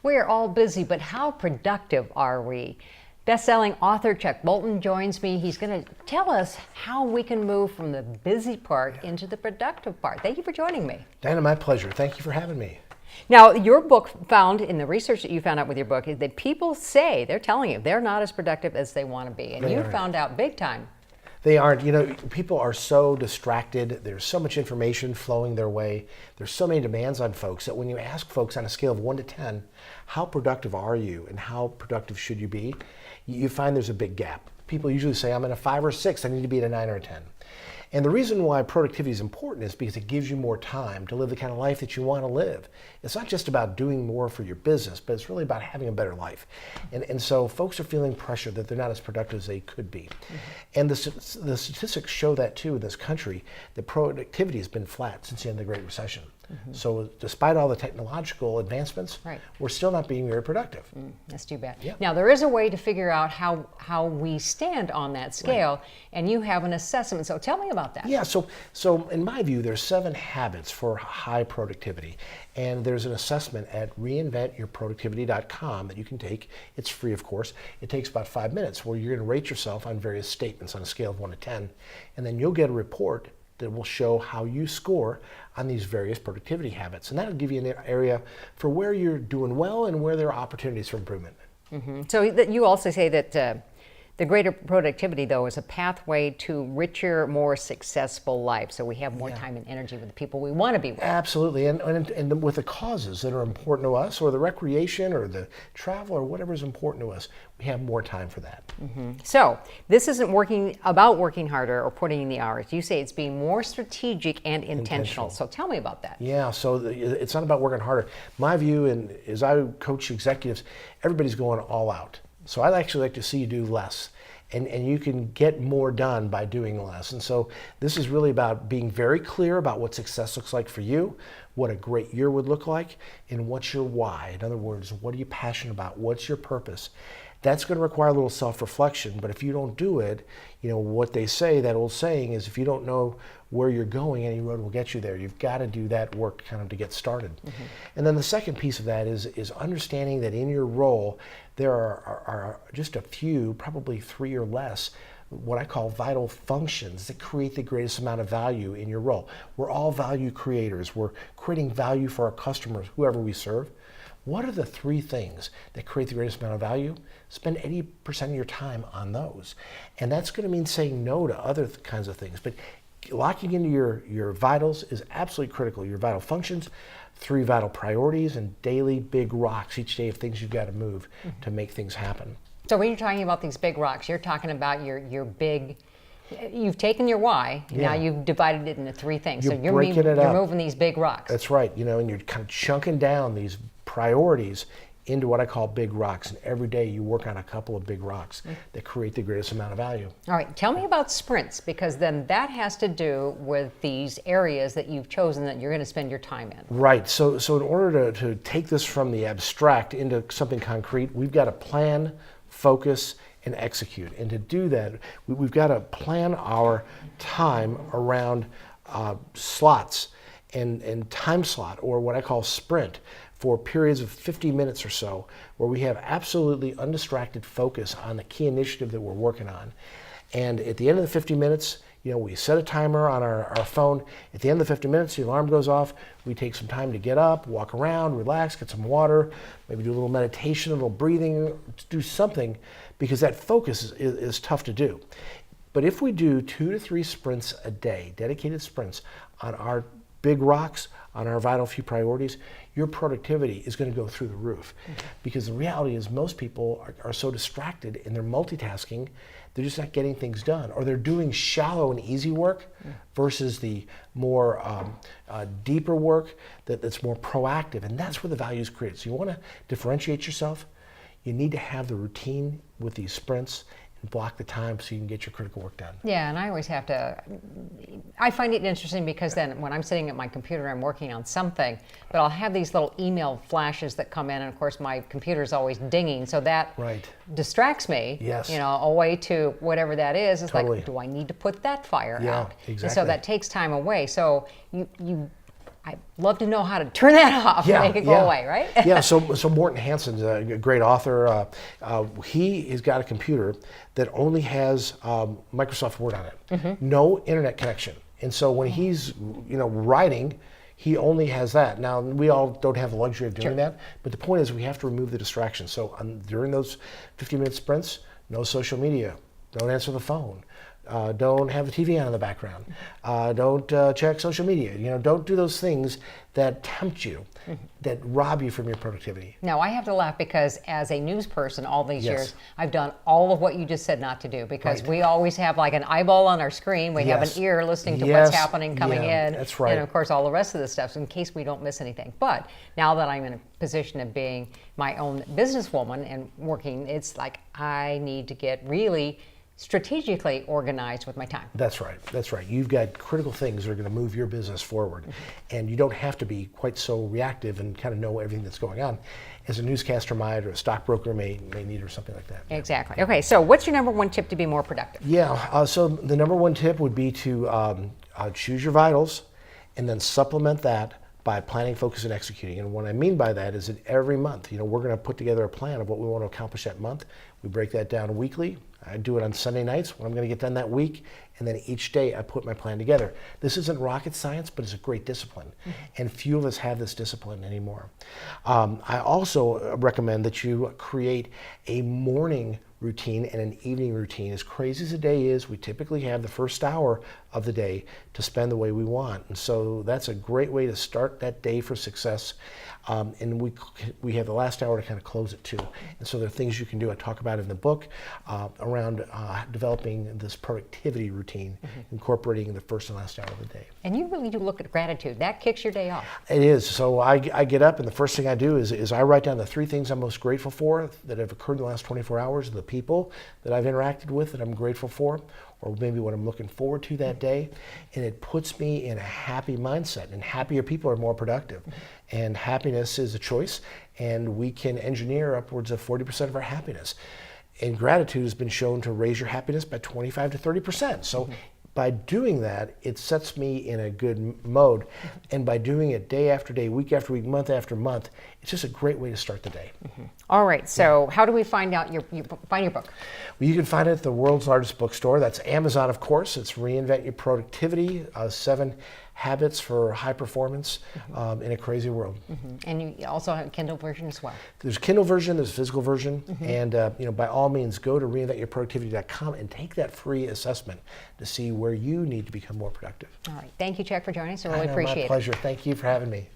We are all busy, but how productive are we? Best-selling author Chuck Bolton joins me. He's going to tell us how we can move from the busy part into the productive part. Thank you for joining me. Diana, my pleasure. Thank you for having me. Now, your book found, in the research that you found out with your book, is that people say, they're telling you, they're not as productive as they want to be. And you found out big time. They aren't. You know, people are so distracted. There's so much information flowing their way. There's so many demands on folks that when you ask folks on a scale of 1 to 10, how productive are you and how productive should you be, you find there's a big gap. People usually say, I'm at a 5 or 6, I need to be at a 9 or a 10. And the reason why productivity is important is because it gives you more time to live the kind of life that you want to live. It's not just about doing more for your business, but it's really about having a better life. And so folks are feeling pressure that they're not as productive as they could be. Mm-hmm. And the statistics show that too in this country, that productivity has been flat since the end of the Great Recession. Mm-hmm. So despite all the technological advancements, we're still not being very productive. That's too bad. Yeah. Now, there is a way to figure out how we stand on that scale, and you have an assessment. So tell me about that. Yeah, so in my view, there's 7 habits for high productivity. And there's an assessment at ReInventYourProductivity.com that you can take. It's free, of course. It takes about 5 minutes where you're going to rate yourself on various statements on a scale of 1 to 10. And then you'll get a report that will show how you score on these various productivity habits. And that'll give you an area for where you're doing well and where there are opportunities for improvement. Mm-hmm. So you also say that the greater productivity, though, is a pathway to richer, more successful life. So we have more time and energy with the people we want to be with. Absolutely. And with the causes that are important to us, or the recreation, or the travel, or whatever is important to us, we have more time for that. Mm-hmm. So this isn't about working harder or putting in the hours. You say it's being more strategic and intentional. So tell me about that. Yeah, so it's not about working harder. My view, and as I coach executives, everybody's going all out. So I'd actually like to see you do less. And you can get more done by doing less. And so this is really about being very clear about what success looks like for you, what a great year would look like, and what's your why. In other words, what are you passionate about? What's your purpose? That's going to require a little self-reflection, but if you don't do it, you know, what they say, that old saying is, if you don't know where you're going, any road will get you there. You've got to do that work kind of to get started. Mm-hmm. And then the second piece of that is understanding that in your role, there are just a few, probably 3 or less, what I call vital functions that create the greatest amount of value in your role. We're all value creators. We're creating value for our customers, whoever we serve. What are the 3 things that create the greatest amount of value? Spend 80% of your time on those. And that's going to mean saying no to other kinds of things. But locking into your vitals is absolutely critical. Your vital functions, 3 vital priorities, and daily big rocks each day of things you've got to move to make things happen. So when you're talking about these big rocks, you're talking about your big, you've taken your why, and now you've divided it into 3 things. You're breaking it up. You're moving these big rocks. That's right. You know, and you're kind of chunking down these priorities into what I call big rocks. And every day you work on a couple of big rocks that create the greatest amount of value. All right, tell me about sprints, because then that has to do with these areas that you've chosen that you're going to spend your time in. Right. So in order to take this from the abstract into something concrete, we've got to plan, focus, and execute. And to do that, we've got to plan our time around slots and time slot, or what I call sprint, for periods of 50 minutes or so, where we have absolutely undistracted focus on the key initiative that we're working on. And at the end of the 50 minutes, you know, we set a timer on our phone. At the end of the 50 minutes, the alarm goes off. We take some time to get up, walk around, relax, get some water, maybe do a little meditation, a little breathing, do something, because that focus is tough to do. But if we do 2 to 3 sprints a day, dedicated sprints on our big rocks, on our vital few priorities, your productivity is going to go through the roof. Because the reality is most people are so distracted and they're multitasking, they're just not getting things done. Or they're doing shallow and easy work versus the more deeper work that's more proactive. And that's where the value is created. So you want to differentiate yourself. You need to have the routine with these sprints and block the time so you can get your critical work done. Yeah, and I always have to, I find it interesting because then when I'm sitting at my computer, I'm working on something, but I'll have these little email flashes that come in, and of course my computer's always dinging, so that distracts me, Yes. you know, away to whatever that is. It's Totally. like, do I need to put that fire out? Exactly. And so that takes time away. So you I'd love to know how to turn that off and make it go away, right? Yeah, so Morton Hansen's a great author. He has got a computer that only has Microsoft Word on it, no internet connection. And so when he's writing, he only has that. Now, we all don't have the luxury of doing that, but the point is we have to remove the distractions. So during those 50-minute sprints, no social media, don't answer the phone. Don't have the TV on in the background. Don't check social media. Don't do those things that tempt you, that rob you from your productivity. Now, I have to laugh because as a news person all these years, I've done all of what you just said not to do, because we always have like an eyeball on our screen. We have an ear listening to what's happening coming in. That's right. And of course, all the rest of the stuff in case we don't miss anything. But now that I'm in a position of being my own businesswoman and working, it's like I need to get really strategically organized with my time. That's right. That's right. You've got critical things that are going to move your business forward, and you don't have to be quite so reactive and kind of know everything that's going on as a newscaster might, or a stockbroker may need, or something like that. Exactly. Okay, so what's your number one tip to be more productive? Yeah, so the number one tip would be to choose your vitals and then supplement that by planning, focus, and executing. And what I mean by that is that every month, we're going to put together a plan of what we want to accomplish that month. We break that down weekly. I do it on Sunday nights, what I'm going to get done that week, and then each day I put my plan together. This isn't rocket science, but it's a great discipline, and few of us have this discipline anymore. I also recommend that you create a morning routine and an evening routine. As crazy as the day is, we typically have the first hour of the day to spend the way we want, and so that's a great way to start that day for success. And we have the last hour to kind of close it too. And so there are things you can do. I talk about in the book around developing this productivity routine, incorporating the first and last hour of the day. And you really do look at gratitude. That kicks your day off. It is. So I get up, and the first thing I do is I write down the 3 things I'm most grateful for that have occurred in the last 24 hours, the people that I've interacted with that I'm grateful for, or maybe what I'm looking forward to that day. And it puts me in a happy mindset, and happier people are more productive. And happiness is a choice, and we can engineer upwards of 40% of our happiness. And gratitude has been shown to raise your happiness by 25 to 30%. So by doing that, it sets me in a good mode. And by doing it day after day, week after week, month after month, it's just a great way to start the day. All right, so how do we find out find your book? Well, you can find it at the world's largest bookstore. That's Amazon, of course. It's ReInvent Your Productivity, 7 habits for high performance in a crazy world. And you also have a Kindle version as well. There's a Kindle version, there's a physical version, and by all means, go to reinventyourproductivity.com and take that free assessment to see where you need to become more productive. All right, thank you, Chuck, for joining us. I really appreciate it. My pleasure. Thank you for having me.